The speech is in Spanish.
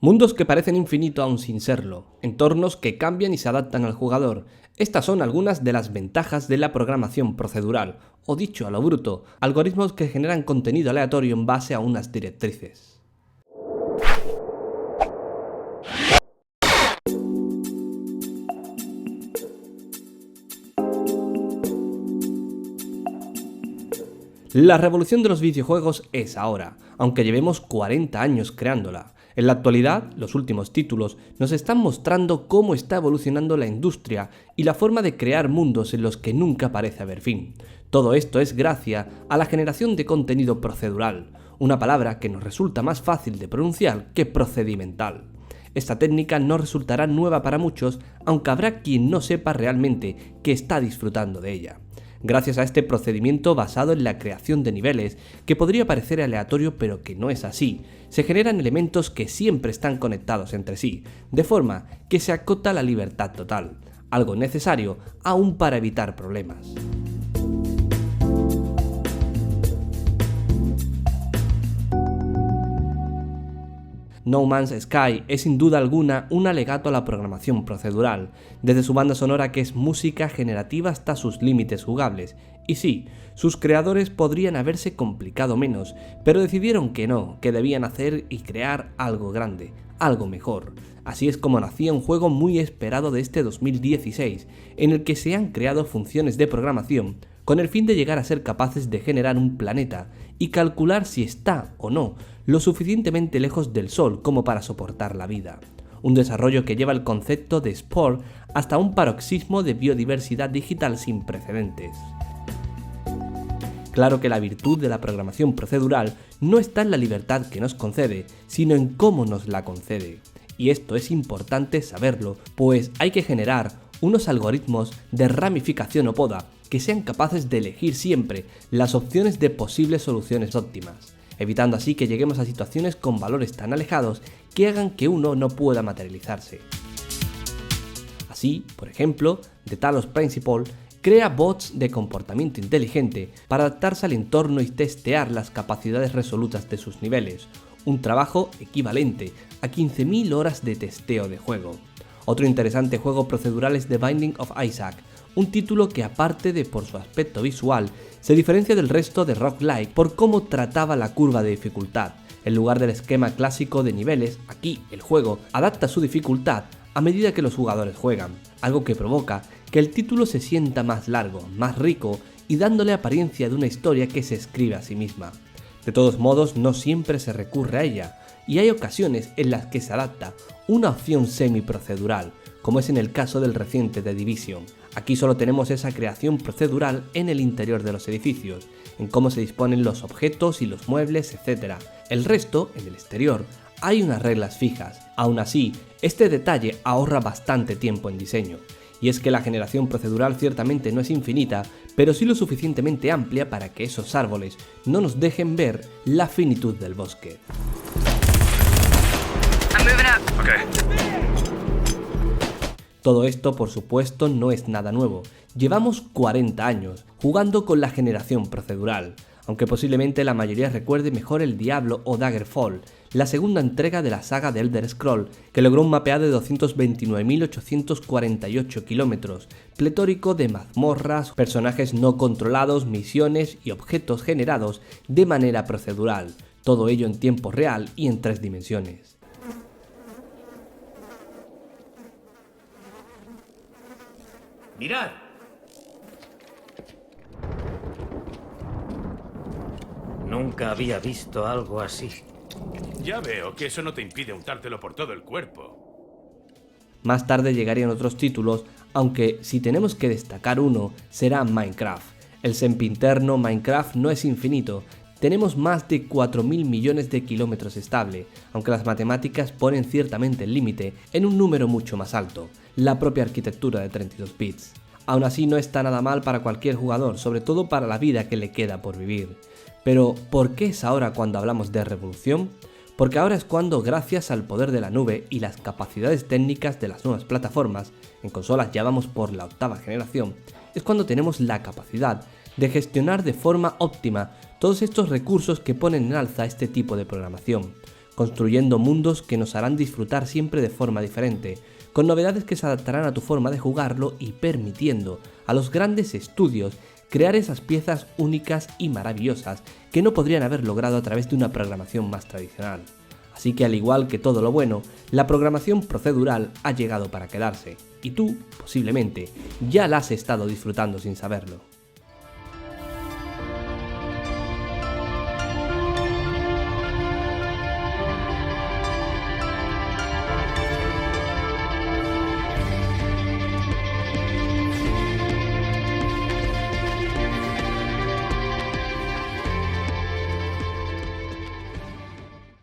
Mundos que parecen infinito aún sin serlo, entornos que cambian y se adaptan al jugador. Estas son algunas de las ventajas de la programación procedural, o dicho a lo bruto, algoritmos que generan contenido aleatorio en base a unas directrices. La revolución de los videojuegos es ahora, aunque llevemos 40 años creándola. En la actualidad, los últimos títulos nos están mostrando cómo está evolucionando la industria y la forma de crear mundos en los que nunca parece haber fin. Todo esto es gracias a la generación de contenido procedural, una palabra que nos resulta más fácil de pronunciar que procedimental. Esta técnica no resultará nueva para muchos, aunque habrá quien no sepa realmente que está disfrutando de ella. Gracias a este procedimiento basado en la creación de niveles, que podría parecer aleatorio pero que no es así, se generan elementos que siempre están conectados entre sí, de forma que se acota la libertad total, algo necesario aún para evitar problemas. No Man's Sky es sin duda alguna un alegato a la programación procedural, desde su banda sonora que es música generativa hasta sus límites jugables. Y sí, sus creadores podrían haberse complicado menos, pero decidieron que no, que debían hacer y crear algo grande, algo mejor. Así es como nacía un juego muy esperado de este 2016, en el que se han creado funciones de programación con el fin de llegar a ser capaces de generar un planeta y calcular si está o no lo suficientemente lejos del Sol como para soportar la vida. Un desarrollo que lleva el concepto de Spore hasta un paroxismo de biodiversidad digital sin precedentes. Claro que la virtud de la programación procedural no está en la libertad que nos concede, sino en cómo nos la concede. Y esto es importante saberlo, pues hay que generar unos algoritmos de ramificación o poda que sean capaces de elegir siempre las opciones de posibles soluciones óptimas, evitando así que lleguemos a situaciones con valores tan alejados que hagan que uno no pueda materializarse. Así, por ejemplo, The Talos Principle crea bots de comportamiento inteligente para adaptarse al entorno y testear las capacidades resolutas de sus niveles, un trabajo equivalente a 15.000 horas de testeo de juego. Otro interesante juego procedural es The Binding of Isaac, un título que aparte de por su aspecto visual, se diferencia del resto de roguelike por cómo trataba la curva de dificultad. En lugar del esquema clásico de niveles, aquí el juego adapta su dificultad a medida que los jugadores juegan, algo que provoca que el título se sienta más largo, más rico y dándole apariencia de una historia que se escribe a sí misma. De todos modos, no siempre se recurre a ella, y hay ocasiones en las que se adapta una opción semi-procedural, como es en el caso del reciente The Division. Aquí solo tenemos esa creación procedural en el interior de los edificios, en cómo se disponen los objetos y los muebles, etc. El resto, en el exterior, hay unas reglas fijas. Aún así, este detalle ahorra bastante tiempo en diseño. Y es que la generación procedural ciertamente no es infinita, pero sí lo suficientemente amplia para que esos árboles no nos dejen ver la finitud del bosque. Todo esto, por supuesto, no es nada nuevo. Llevamos 40 años jugando con la generación procedural, aunque posiblemente la mayoría recuerde mejor el Diablo o Daggerfall, la segunda entrega de la saga de Elder Scrolls, que logró un mapeado de 229.848 kilómetros, pletórico de mazmorras, personajes no controlados, misiones y objetos generados de manera procedural, todo ello en tiempo real y en 3 dimensiones. ¡Mirad! Nunca había visto algo así. Ya veo que eso no te impide untártelo por todo el cuerpo. Más tarde llegarían otros títulos, aunque si tenemos que destacar uno, será Minecraft. El sempiterno Minecraft no es infinito, tenemos más de 4.000 millones de kilómetros estable, aunque las matemáticas ponen ciertamente el límite en un número mucho más alto, la propia arquitectura de 32 bits. Aún así no está nada mal para cualquier jugador, sobre todo para la vida que le queda por vivir. Pero, ¿por qué es ahora cuando hablamos de revolución? Porque ahora es cuando, gracias al poder de la nube y las capacidades técnicas de las nuevas plataformas, en consolas ya vamos por la 8ª generación, es cuando tenemos la capacidad de gestionar de forma óptima todos estos recursos que ponen en alza este tipo de programación, construyendo mundos que nos harán disfrutar siempre de forma diferente, con novedades que se adaptarán a tu forma de jugarlo y permitiendo a los grandes estudios crear esas piezas únicas y maravillosas que no podrían haber logrado a través de una programación más tradicional. Así que al igual que todo lo bueno, la programación procedural ha llegado para quedarse, y tú, posiblemente, ya la has estado disfrutando sin saberlo.